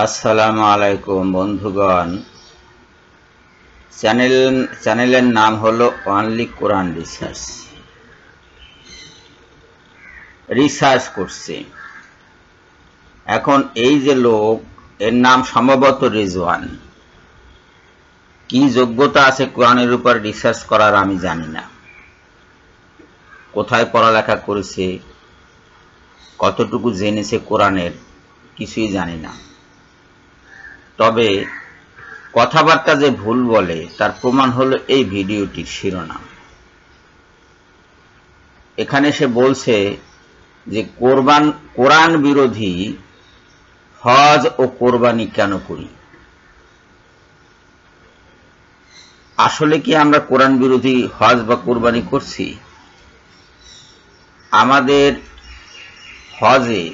আসসালামু আলাইকুম বন্ধুগণ। চ্যানেলের নাম হলো অনলি কোরআন রিসার্চ করছে। এখন এই যে লোক, এর নাম সম্ভবত রিজওয়ান, কি যোগ্যতা আছে কোরআনের উপর রিসার্চ করার আমি জানি না। কোথায় পড়ালেখা করেছে, কতটুকু জেনেছে কোরআনের, কিছুই জানি না। তবে কথাবার্তা যে ভুল বলে তার প্রমাণ হলো এই ভিডিওটির শিরোনাম। এখানে সে বলছে যে কোরআন বিরোধী হজ ও কোরবানি কেন করি। আসলে কি আমরা কোরআন বিরোধী হজ বা কোরবানি করছি? আমাদের হজে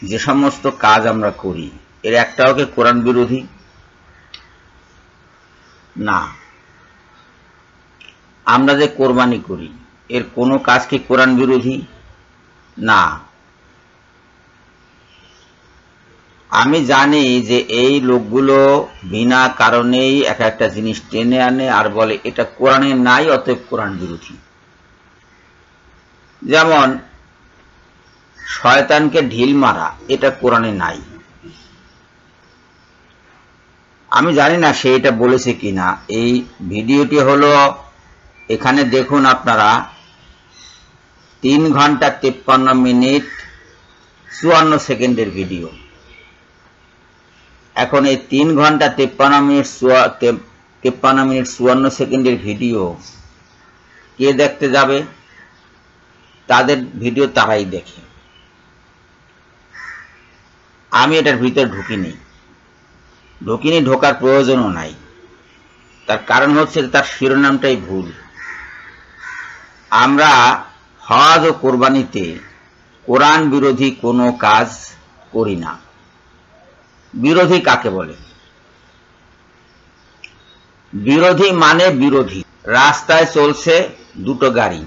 যে সমস্ত কাজ আমরা করি এর একটাও কি কোরআন বিরোধী? না। আমরা যে কোরবানি করি এর কোনো কাজ কি কোরআন বিরোধী? না। আমি জানি যে এই লোকগুলো বিনা কারণেই এক একটা জিনিস টেনে আনে আর বলে এটা কোরআনে নাই, অতএব কোরআন বিরোধী। যেমন শয়তানকে ঢিল মারা, এটা কোরআনে নাই। আমি জানি না সে এটা বলেছে কিনা। এই ভিডিওটি হলো, এখানে দেখুন আপনারা, 3 ঘন্টা 53 মিনিট 54 সেকেন্ডের ভিডিও। এখন এই 3 ঘন্টা 53 মিনিট 54 সেকেন্ডের ভিডিও কে দেখতে যাবে? তাদের ভিডিও তারাই দেখে। আমি এটার ভিতরে ঢুকিনি, ঢোকার প্রয়োজনও নাই। তার কারণ হচ্ছে তার শিরোনামটাই ভুল। আমরা হজ ও কোরবানিতে কোরআন বিরোধী কোনো কাজ করি না। বিরোধী কাকে বলে? বিরোধী মানে বিরোধী। রাস্তায় চলছে দুটো গাড়ি,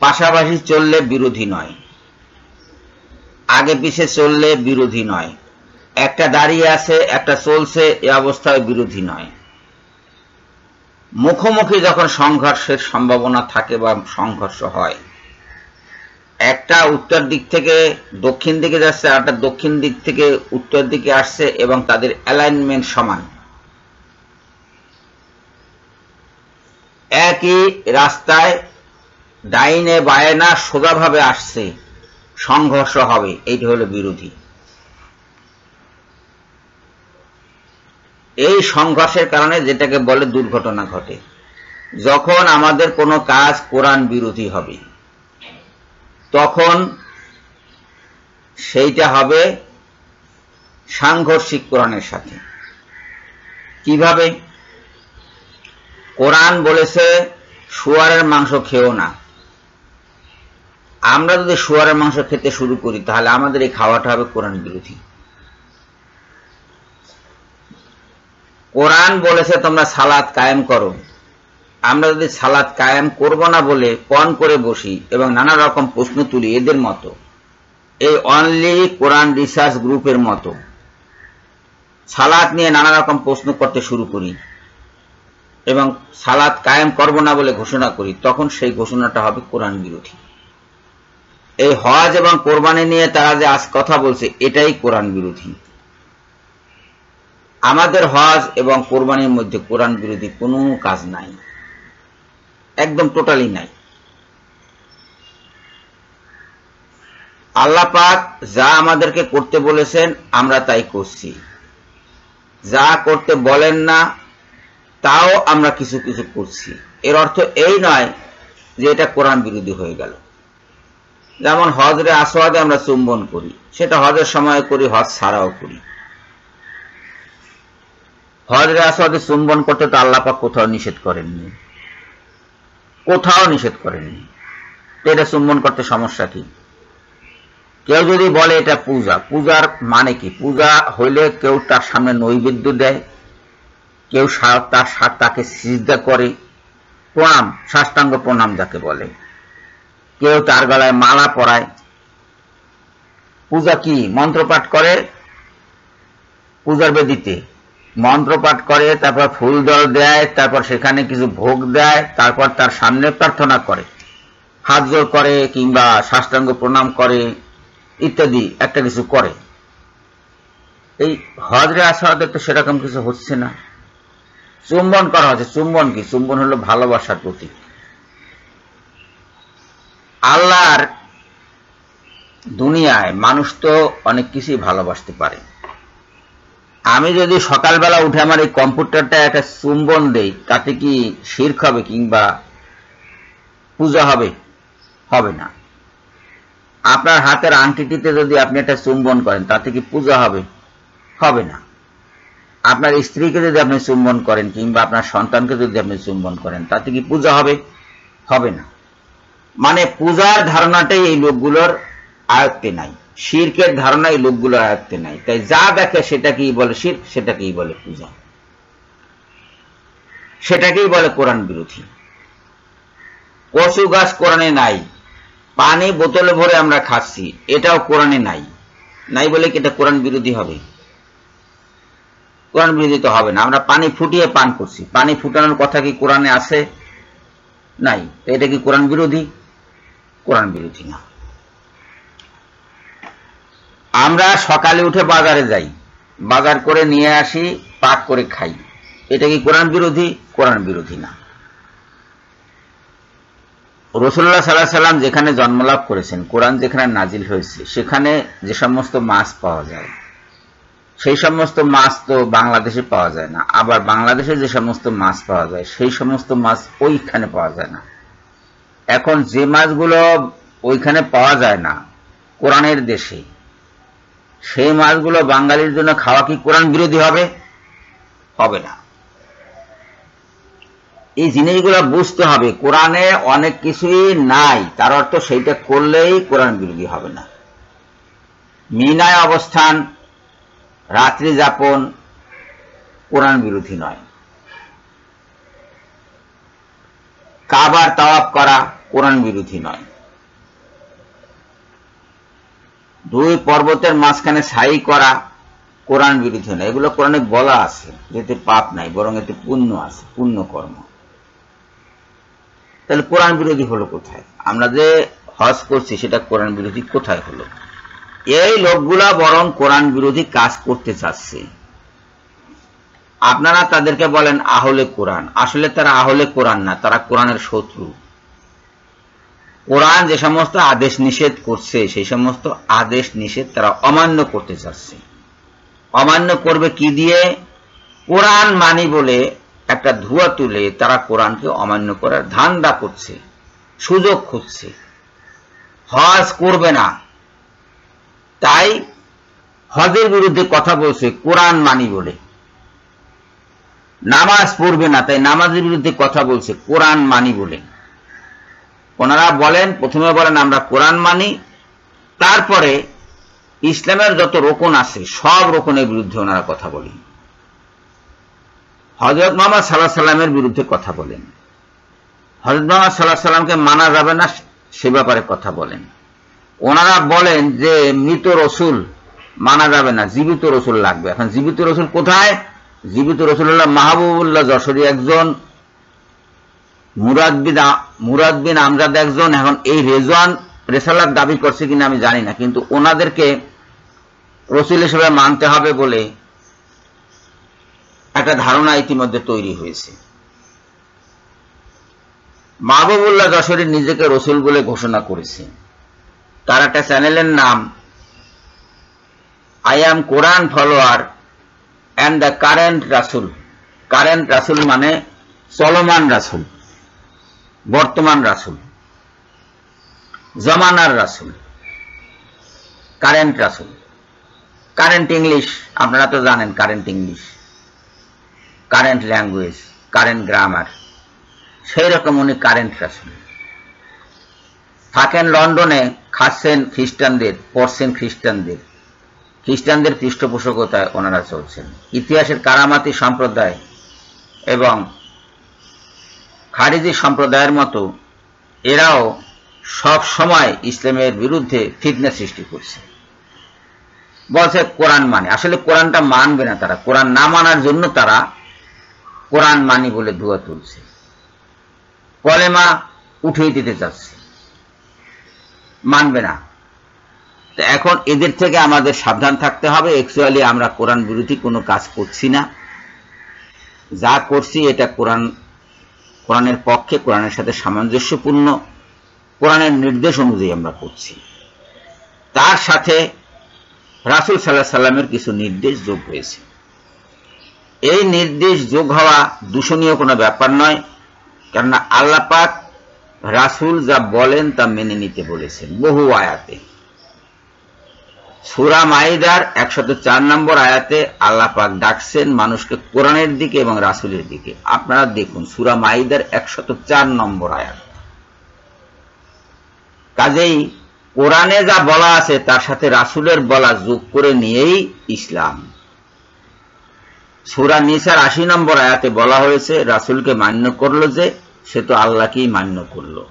পাশাপাশি চললে বিরোধী নয়, আগে পিছে চললে বিরোধী নয়, একটা দাঁড়িয়ে আছে একটা চলছে, এ অবস্থায় বিরোধী নয়। মুখোমুখি যখন সংঘর্ষের সম্ভাবনা থাকে বা সংঘর্ষ হয়, একটা উত্তর দিক থেকে দক্ষিণ দিকে যাচ্ছে, আর একটা দক্ষিণ দিক থেকে উত্তর দিকে আসছে এবং তাদের অ্যালাইনমেন্ট সমান, একই রাস্তায় ডাইনে বায়ে না সোজাভাবে আসছে, সংঘর্ষ হবে, এইটা হলো বিরোধী। এই সংঘর্ষের কারণে যেটাকে বলে দুর্ঘটনা ঘটে। যখন আমাদের কোনো কাজ কোরআন বিরোধী হবে তখন সেইটা হবে সাংঘর্ষিক কোরআনের সাথে। কিভাবে? কোরআন বলেছে শুয়ারের মাংস খেও না। আমরা যদি শুয়ারের মাংস খেতে শুরু করি তাহলে আমাদের এই খাওয়াটা হবে কোরআন বিরোধী। কোরআন বলেছে তোমরা সালাত কায়েম করো। আমরা যদি সালাত কায়েম করব না বলে পণ করে বসি এবং নানা রকম প্রশ্ন তুলি, এদের মতো, এই অনলি কোরআন রিসার্চ গ্রুপের মতো সালাত নিয়ে নানা রকম প্রশ্ন করতে শুরু করি এবং সালাত কায়েম করব না বলে ঘোষণা করি, তখন সেই ঘোষণাটা হবে কোরআন বিরোধী। এই হজ এবং কোরবানি নিয়ে তারা যে আজ কথা বলছে এটাই কোরআন বিরোধী। আমাদের হজ এবং কোরবানির মধ্যে কোরআন বিরোধী কোনো কাজ নাই, একদম টোটালি নাই। আল্লাহ পাক যা আমাদেরকে করতে বলেছেন আমরা তাই করছি, যা করতে বলেন না তাও আমরা কিছু কিছু করছি। এর অর্থ এই নয় যে এটা কোরআন বিরোধী হয়ে গেল। যেমন হজরে আসওয়াদে আমরা চুম্বন করি, সেটা হজের সময় করি, হজ ছাড়াও করি। হজরে আসওয়াদে চুম্বন করতে তো আল্লাহ পাক কোথাও নিষেধ করেননি, কোথাও নিষেধ করেননি। এটা চুম্বন করতে সমস্যা কি? কেউ যদি বলে এটা পূজা, পূজার মানে কি? পূজা হইলে কেউ তার সামনে নৈবেদ্য দেয়, কেউ তাকে সিজদা করে, প্রণাম, সাষ্টাঙ্গ প্রণাম যাকে বলে, কেউ তার গলায় মালা পরায়। পূজা কি? মন্ত্রপাঠ করে, পূজার বেদিতে মন্ত্র পাঠ করে, তারপর ফুল জল দেয়, তারপর সেখানে কিছু ভোগ দেয়, তারপর তার সামনে প্রার্থনা করে, হাত জোড় করে কিংবা সাষ্টাঙ্গ প্রণাম করে ইত্যাদি একটা কিছু করে। এই হজরে আসওয়াদে তো সেরকম কিছু হচ্ছে না। চুম্বন করা হচ্ছে। চুম্বন কি? চুম্বন হলো ভালোবাসার প্রতীক। আল্লাহর দুনিয়ায় মানুষ তো অনেক কিছুই ভালোবাসতে পারে। আমি যদি সকালবেলা উঠে আমার এই কম্পিউটারটা একটা চুম্বন দেই, তাতে কি শিরক হবে কিংবা পূজা হবে? হবে না। আপনার হাতের আংটিটিতে যদি আপনি একটা চুম্বন করেন, তাতে কি পূজা হবে? হবে না। আপনার স্ত্রীকে যদি আপনি চুম্বন করেন কিংবা আপনার সন্তানকে যদি আপনি চুম্বন করেন, তাতে কি পূজা হবে? হবে না। মানে পূজার ধারণাটাই এই লোকগুলোর আয়ত্তে নাই, শিরকের ধারণা এই লোকগুলোর আয়ত্তে নাই। তাই যা দেখে সেটাকেই বলে শিরক, সেটাকেই বলে পূজা, সেটাকেই বলে কোরআন বিরোধী। কচু গাছ কোরআনে নাই, পানি বোতলে ভরে আমরা খাচ্ছি, এটাও কোরআনে নাই। নাই বলে কি এটা কোরআন বিরোধী হবে? কোরআন বিরোধী তো হবে না। আমরা পানি ফুটিয়ে পান করছি, পানি ফুটানোর কথা কি কোরআনে আছে? নাই। তো এটা কি কোরআন বিরোধী? কোরআন বিরোধী না। আমরা সকালে উঠে বাজারে যাই, বাজার করে নিয়ে আসি, পাক করে খাই, এটা কি কোরআন বিরোধী? কোরআন বিরোধী না। রাসূলুল্লাহ সাল্লাল্লাহু আলাইহি ওয়াসাল্লাম যেখানে জন্মলাভ করেছেন, কোরআন যেখানে নাজিল হয়েছে, সেখানে যে সমস্ত মাছ পাওয়া যায়, সেই সমস্ত মাছ তো বাংলাদেশে পাওয়া যায় না। আবার বাংলাদেশে যে সমস্ত মাছ পাওয়া যায়, সেই সমস্ত মাছ ওইখানে পাওয়া যায় না। এখন যে মাছগুলো ওইখানে পাওয়া যায় না কোরআনের দেশে, সেই মাছগুলো বাঙালির জন্য খাওয়া কি কোরআন বিরোধী হবে? হবে না। এই জিনিসগুলো বুঝতে হবে। কোরআনে অনেক কিছুই নাই, তার অর্থ সেইটা করলেই কোরআন বিরোধী হবে না। মিনায় অবস্থান, রাত্রি যাপন কোরআন বিরোধী নয়। কাবার তাওয়াফ করা কোরআন বিরোধী নয়। দুই পর্বতের মাঝখানে সাই করা কোরআন বিরোধী নয়। এগুলো কোরআনে বলা আছে, যেতে পাপ নাই, বরং এতে পুণ্য আছে, পুণ্য কর্ম। তাহলে কোরআন বিরোধী হলো কোথায়? আমরা যে হজ করছি সেটা কোরআন বিরোধী কোথায় হলো? এই লোকগুলা বরং কোরআন বিরোধী কাজ করতে চাচ্ছে। আপনারা তাদেরকে বলেন আহলে কোরআন, আসলে তারা আহলে কোরআন না, তারা কোরআনের শত্রু। কোরআন যে সমস্ত আদেশ নিষেধ করছে, সেই সমস্ত আদেশ নিষেধ তারা অমান্য করতে চাচ্ছে। অমান্য করবে কি দিয়ে? কোরআন মানি বলে একটা ধোঁয়া তুলে তারা কোরআনকে অমান্য করার ধান্দা করছে, সুযোগ খুঁজছে। হজ করবে না, তাই হজের বিরুদ্ধে কথা বলছে কোরআন মানি বলে। নামাজ পড়বে না, তাই নামাজের বিরুদ্ধে কথা বলছে কোরআন মানি বলে। ওনারা বলেন, প্রথমে বলেন আমরা কোরআন মানি, তারপরে ইসলামের যত রোকন আছে সব রোকনের বিরুদ্ধে ওনারা কথা বলেন। হযরত মুহাম্মদ সাল্লাল্লাহু আলাইহি সাল্লামের বিরুদ্ধে কথা বলেন, হযরত মুহাম্মদ সাল্লাল্লাহু আলাইহি সাল্লামকে মানা যাবে না সে ব্যাপারে কথা বলেন। ওনারা বলেন যে মৃত রসুল মানা যাবে না, জীবিত রসুল লাগবে। এখন জীবিত রসুল কোথায়? জীবিত রসুল হল মাহবুবুল্লাহ যশোরী একজন, মুরাদ বিন আমজাদ একজন। এখন এই রেজওয়ান রেসালাত দাবি করছে কিনা আমি জানি না, কিন্তু ওনাদেরকে রসুল হিসেবে মানতে হবে বলে একটা ধারণা ইতিমধ্যে তৈরি হয়েছে। মাহবুবুল্লাহ যশোরী নিজেকে রসুল বলে ঘোষণা করেছে। তার একটা চ্যানেলের নাম I am Quran follower and the current রাসুল। কারেন্ট রাসুল মানে চলমান রাসুল, বর্তমান রাসুল, জমানার রাসুল, কারেন্ট রাসুল। কারেন্ট ইংলিশ আপনারা তো জানেন, current English, current language, current grammar, সেই রকম উনি কারেন্ট রাসুল। থাকেন লন্ডনে, খাচ্ছেন খ্রিস্টানদের, পড়ছেন খ্রিস্টানদের, খ্রিস্টানদের পৃষ্ঠপোষকতায় ওনারা চলছেন। ইতিহাসের কারামাতি সম্প্রদায় এবং খারিজি সম্প্রদায়ের মতো এরাও সব সময় ইসলামের বিরুদ্ধে ফিতনা সৃষ্টি করছে। বলছে কোরআন মানে, আসলে কোরআনটা মানবে না তারা, কোরআন না মানার জন্য তারা কোরআন মানি বলে ধোয়া তুলছে, কলেমা উঠিয়ে দিতে চাচ্ছে, মানবে না। তো এখন এদের থেকে আমাদের সাবধান থাকতে হবে। অ্যাকচুয়ালি আমরা কোরআন বিরোধী কোনো কাজ করছি না, যা করছি এটা কোরআনের পক্ষে, কোরআনের সাথে সামঞ্জস্যপূর্ণ, কোরআনের নির্দেশ অনুযায়ী আমরা করছি। তার সাথে রাসূল সাল্লাল্লাহু আলাইহি সাল্লামের কিছু নির্দেশ যোগ হয়েছে। এই নির্দেশ যোগ হওয়া দূষণীয় কোনো ব্যাপার নয়, কেননা আল্লাহ পাক রাসূল যা বলেন তা মেনে নিতে বলেছেন বহু আয়াতে। সূরা মাইদার 104 নম্বর আয়াতে আল্লাহ পাক ডাকছেন মানুষকে কোরআনের দিকে এবং রাসূলের দিকে। আপনারা দেখুন সূরা মাইদার 104 নম্বর আয়াত। কাজেই কোরআনে যা বলা আছে তার সাথে রাসূলের বলা যোগ করে নিয়েই ইসলাম। সূরা নিসার 80 নম্বর আয়াতে বলা হয়েছে রাসূলকে মান্য করলো যে সে তো আল্লাহকেই মান্য করলো।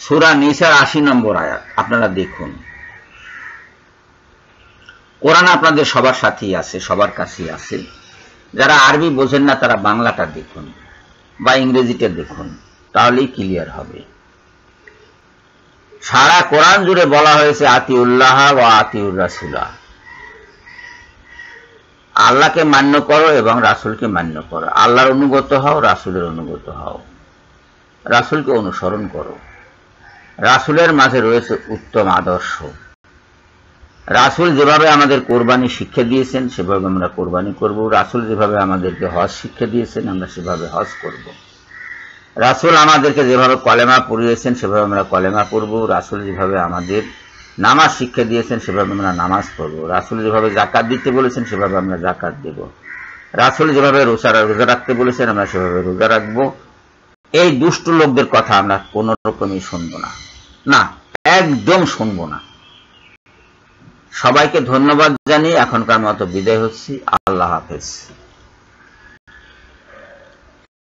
সূরা নিসার 80 নম্বর আয়াত আপনারা দেখুন। কোরআন আপনাদের সবার সাথেই আছে, সবার কাছেই আছে। যারা আরবি বোঝেন না তারা বাংলাটা দেখুন বা ইংরেজিটা দেখুন, তাহলেই ক্লিয়ার হবে। সারা কোরআন জুড়ে বলা হয়েছে আতিউল্লাহ ওয়া আতিউর রাসূলা, আল্লাহকে মান্য করো এবং রাসূলকে মান্য করো। আল্লাহর অনুগত হও, রাসূলের অনুগত হও, রাসূলকে অনুসরণ করো। রাসূলের মাঝে রয়েছে উত্তম আদর্শ। রাসূল যেভাবে আমাদের কোরবানি শিক্ষা দিয়েছেন সেভাবে আমরা কোরবানি করব। রাসূল যেভাবে আমাদেরকে হজ শিক্ষা দিয়েছেন আমরা সেভাবে হজ করব। রাসূল আমাদেরকে যেভাবে কলেমা পড়িয়েছেন সেভাবে আমরা কলেমা পড়ব। রাসূল যেভাবে আমাদের নামাজ শিক্ষা দিয়েছেন সেভাবে আমরা নামাজ পড়ব। রাসূল যেভাবে যাকাত দিতে বলেছেন সেভাবে আমরা যাকাত দেব। রাসূল যেভাবে রোজা রাখতে বলেছেন আমরা সেভাবে রোজা রাখব। এই দুষ্ট লোকদের কথা আমরা কোনো রকমই শুনবো না, না একদম শুনবো না। সবাইকে ধন্যবাদ জানিয়ে এখনকার মতো বিদায় হচ্ছি। আল্লাহ হাফেজ।